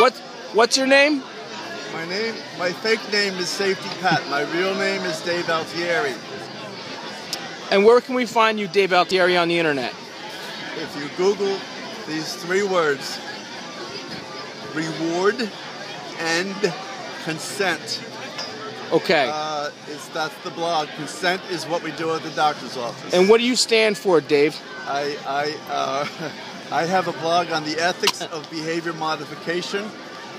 What's your name? My fake name is Safety Pat. My real name is Dave Altieri. And where can we find you, Dave Altieri, on the internet? If you Google these 3 words, reward and consent. Okay. That's the blog. Consent is what we do at the doctor's office. And what do you stand for, Dave? I have a blog on the ethics of behavior modification,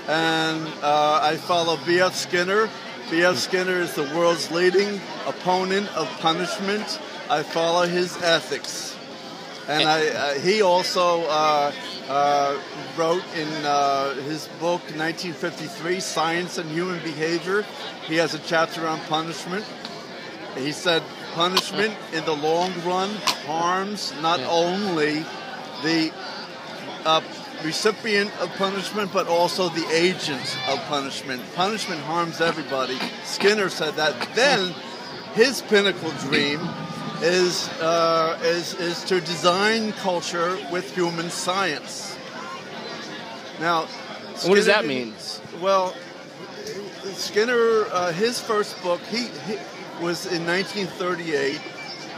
and I follow B.F. Skinner. B.F. Skinner is the world's leading opponent of punishment. I follow his ethics. And he also wrote in his book, 1953, Science and Human Behavior. He has a chapter on punishment. He said punishment in the long run harms not only the recipient of punishment, but also the agent of punishment. Punishment harms everybody. Skinner said that. Then his pinnacle dream is to design culture with human science. Now, what does that mean? Well, Skinner, his first book, he was in 1938.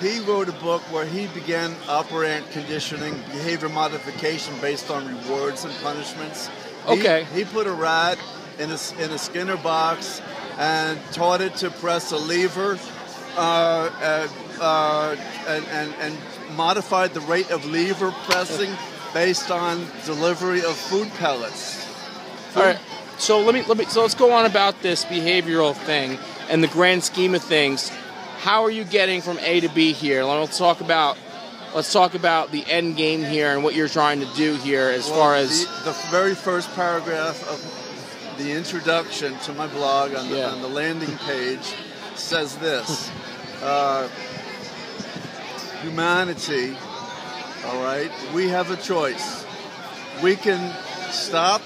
He wrote a book where he began operant conditioning, behavior modification based on rewards and punishments. He put a rat in a Skinner box and taught it to press a lever and modified the rate of lever pressing based on delivery of food pellets. All right. So let's go on about this behavioral thing and the grand scheme of things. How are you getting from A to B here? Let's talk about the end game here and what you're trying to do here as far as the very first paragraph of the introduction to my blog on the landing page says this. Humanity, all right, we have a choice. We can stop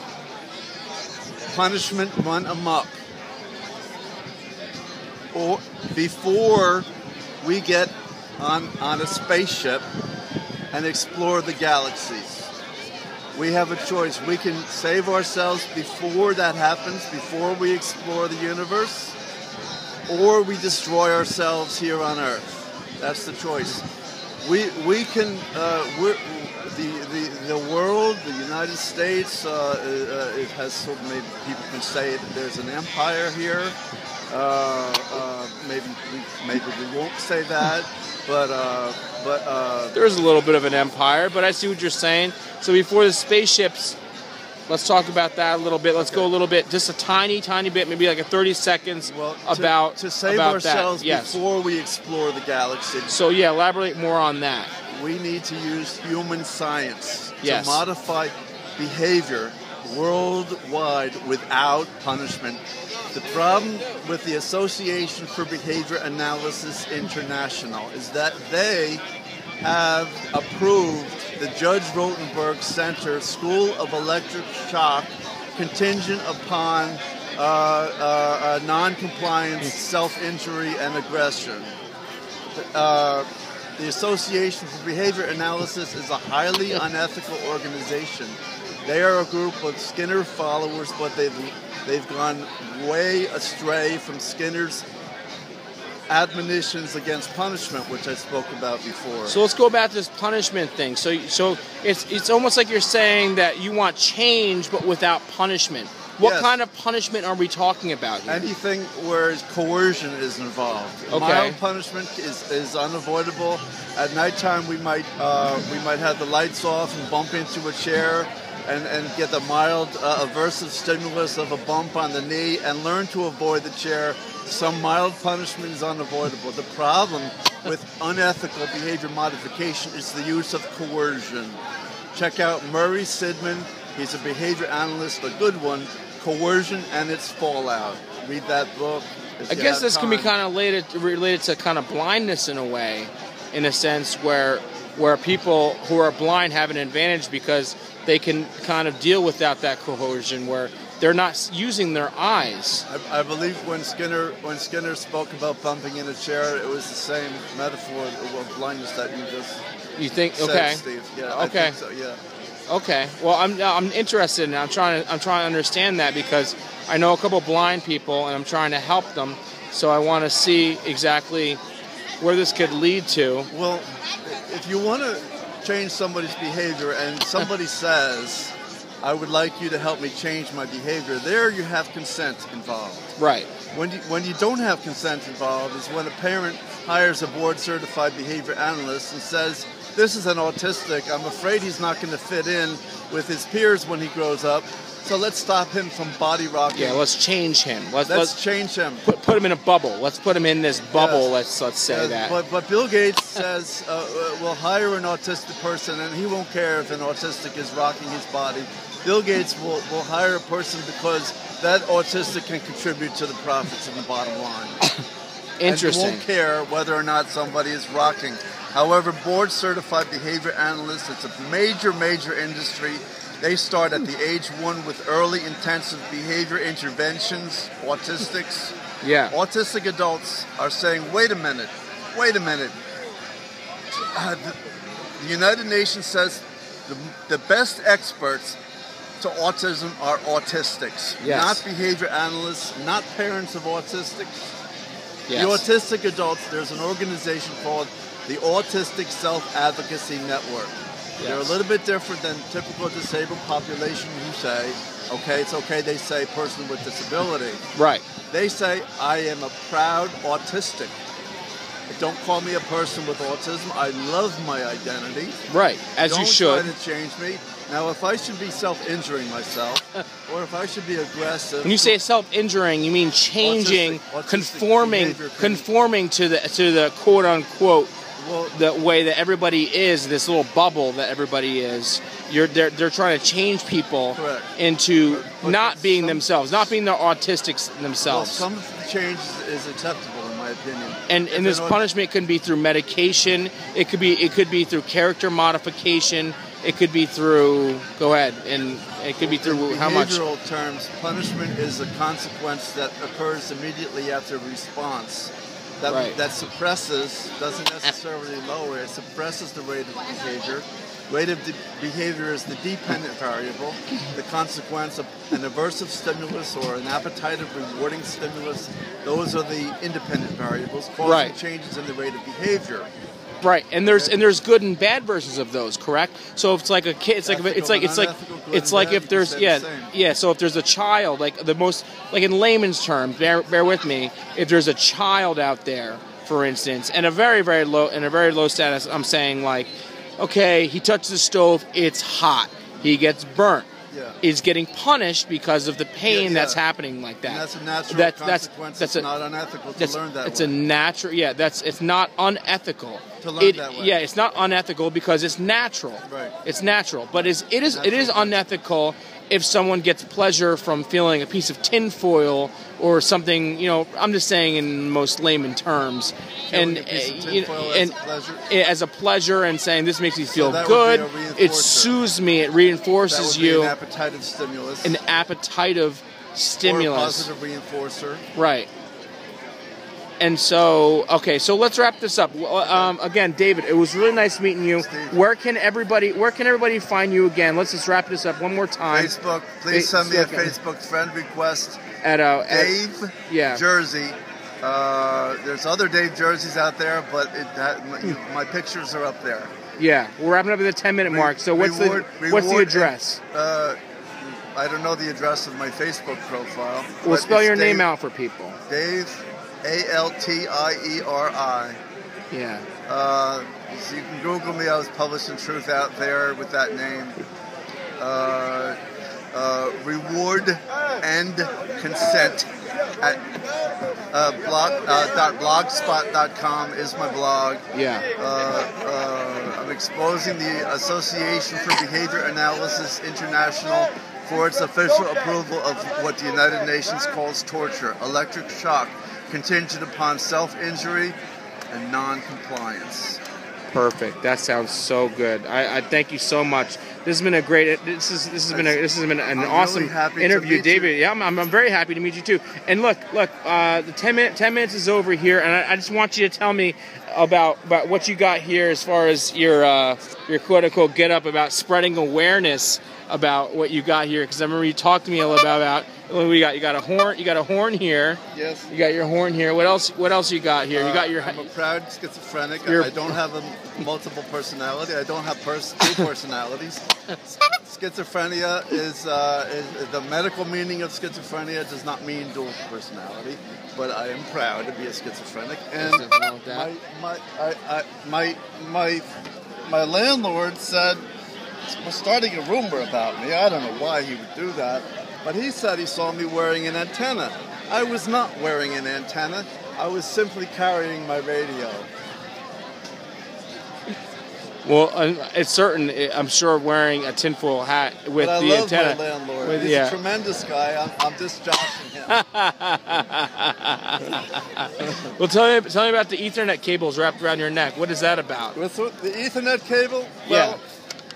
punishment run amok, or before we get on a spaceship and explore the galaxies. We have a choice. We can save ourselves before that happens, before we explore the universe, or we destroy ourselves here on Earth. That's the choice. We can the world, the United States, it has so many people can say that there's an empire here. Maybe we won't say that, but there's a little bit of an empire. But I see what you're saying. So before the spaceships, let's talk about that a little bit. Let's go a little bit, just a tiny bit, maybe like a 30 seconds to save ourselves before we explore the galaxy. So yeah, elaborate more on that. We need to use human science to modify behavior worldwide without punishment. The problem with the Association for Behavior Analysis International is that they have approved the Judge Rotenberg Center School of Electric Shock contingent upon non-compliance, self-injury, and aggression. The Association for Behavior Analysis is a highly unethical organization. They are a group of Skinner followers, but they've gone way astray from Skinner's admonitions against punishment, which I spoke about before. So let's go back to this punishment thing. So it's almost like you're saying that you want change, but without punishment. What kind of punishment are we talking about here? Anything where coercion is involved. Okay. Mild punishment is unavoidable. At nighttime, we might have the lights off and bump into a chair and get the mild aversive stimulus of a bump on the knee and learn to avoid the chair. Some mild punishment is unavoidable. The problem with unethical behavior modification is the use of coercion. Check out Murray Sidman. He's a behavior analyst, a good one. Coercion and its fallout. Read that book. I guess this can be kind of related to kind of blindness in a way, in a sense where people who are blind have an advantage because they can kind of deal without that coercion, where they're not using their eyes. I believe when Skinner spoke about bumping in a chair, it was the same metaphor of blindness that you just think said, okay, Steve. Yeah, okay. I think so, yeah. Okay. Well, I'm interested, and I'm trying to understand that because I know a couple blind people, and I'm trying to help them. So I want to see exactly where this could lead to. Well, if you want to change somebody's behavior, and somebody says, "I would like you to help me change my behavior," there you have consent involved. Right. When you don't have consent involved is when a parent hires a board-certified behavior analyst and says, "This is an autistic. I'm afraid he's not going to fit in with his peers when he grows up. So let's stop him from body rocking." Yeah, let's change him. Let's change him. Put him in a bubble. Let's put him in this bubble. Yes. Let's say that. But Bill Gates says we'll hire an autistic person, and he won't care if an autistic is rocking his body. Bill Gates will hire a person because that autistic can contribute to the profits and the bottom line. Interesting. And he won't care whether or not somebody is rocking. However, board-certified behavior analysts, it's a major industry. They start at the age 1 with early intensive behavior interventions, autistics. Yeah. Autistic adults are saying, wait a minute. The United Nations says the best experts to autism are autistics, Yes. not behavior analysts, not parents of autistics. Yes. The autistic adults, there's an organization called the Autistic Self-Advocacy Network. Yes. They're a little bit different than typical disabled population who say, okay, it's okay, they say person with disability. Right. They say, I am a proud autistic. Don't call me a person with autism. I love my identity. Right. As you should. Don't try to change me. Now, if I should be self-injuring myself, or if I should be aggressive... When you say self-injuring, you mean changing, autistic conforming to the quote-unquote, well, the way that everybody is, this little bubble that everybody is. They're trying to change people Correct. into But not being themselves, not being the autistics well, themselves. some change is acceptable, in my opinion. And this punishment can be through medication. It could be through character modification. It could be through. Go ahead, and it could be through how much. In behavioral terms, punishment is a consequence that occurs immediately after a response. That suppresses, doesn't necessarily lower. It suppresses the rate of behavior. Rate of behavior is the dependent variable. The consequence of an aversive stimulus or an appetitive rewarding stimulus, those are the independent variables causing changes in the rate of behavior. Right, and there's good and bad versions of those, correct? So if it's like a kid, it's like if there's So if there's a child, like in layman's terms, bear with me. If there's a child out there, for instance, and a very low status, I'm saying like, okay, he touched the stove, it's hot, he gets burnt. Yeah. Is getting punished because of the pain that's happening like that. And that's a natural consequence. It's not unethical to learn that way. It's a natural, it's not unethical. To learn that way. Yeah, it's not unethical because it's natural. Right. It's natural. But it is unethical if someone gets pleasure from feeling a piece of tinfoil or something, I'm just saying in most layman terms. And as a pleasure and saying this makes me feel good, it soothes me, it reinforces that would be you. An appetitive stimulus. An appetitive stimulus. Or a positive reinforcer. Right. And so let's wrap this up. Again, David, it was really nice meeting you. Steve. Where can everybody find you again? Let's just wrap this up one more time. Facebook. Please send me a Facebook friend request. At Dave Jersey. There's other Dave Jerseys out there, but my pictures are up there. Yeah, we're wrapping up at the 10-minute mark. So what's the address? I don't know the address of my Facebook profile. We'll spell your name out for people. Dave, Altieri. Yeah. So you can Google me. I was publishing Truth Out there with that name. Reward and consent at blogspot.com is my blog. Yeah. I'm exposing the Association for Behavior Analysis International for its official approval of what the United Nations calls torture, electric shock, contingent upon self-injury and non-compliance. Perfect. That sounds so good. I thank you so much. This has been a great. This has been an awesome really interview, David. Yeah, I'm very happy to meet you too. And look, the 10 minutes is over here, and I just want you to tell me about what you got here as far as your quote unquote get up about spreading awareness about what you got here, because I remember you talked to me a little about what we got. You got a horn. You got a horn here. Yes. You got your horn here. What else? What else you got here? You got your. I'm a proud schizophrenic. I don't have a multiple personality. I don't have two personalities. Schizophrenia is the medical meaning of schizophrenia does not mean dual personality, but I am proud to be a schizophrenic. And my landlord said, was starting a rumor about me. I don't know why he would do that, but he said he saw me wearing an antenna. I was not wearing an antenna. I was simply carrying my radio. Well, it's certain. I'm sure wearing a tinfoil hat with but the I love antenna. my landlord. He's a tremendous guy. I'm just joshing him. Well, tell me about the Ethernet cables wrapped around your neck. What is that about? With the Ethernet cable? Well,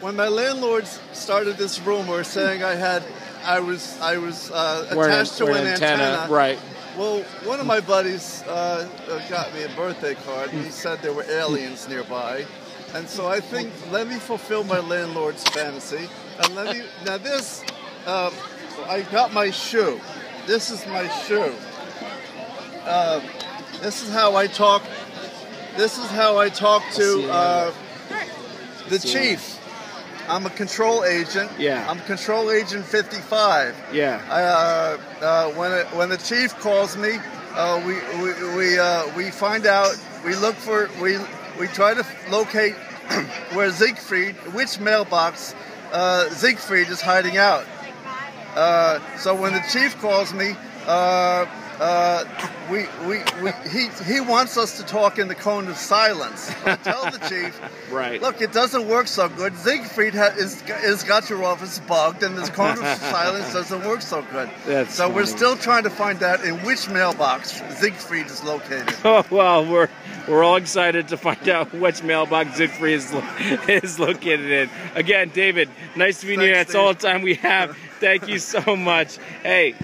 when my landlord started this rumor saying I was attached to an antenna, right? Well, one of my buddies got me a birthday card, and he said there were aliens nearby. And so I think, let me fulfill my landlord's fantasy. And now this, I got my shoe. This is my shoe. This is how I talk. This is how I talk to the chief. I'm a control agent. Yeah. I'm control agent 55. Yeah. When the chief calls me, we find out. We look for we try to locate where Siegfried, which mailbox Siegfried is hiding out. So when the chief calls me, he wants us to talk in the cone of silence. I tell the chief, right. Look, it doesn't work so good. Siegfried has got your office bugged, and this cone of silence doesn't work so good. That's so funny. We're still trying to find out in which mailbox Siegfried is located. Oh well, we're all excited to find out which mailbox Siegfried is located in. Again, David, nice to meet you. That's all the time we have. Thank you so much. Hey.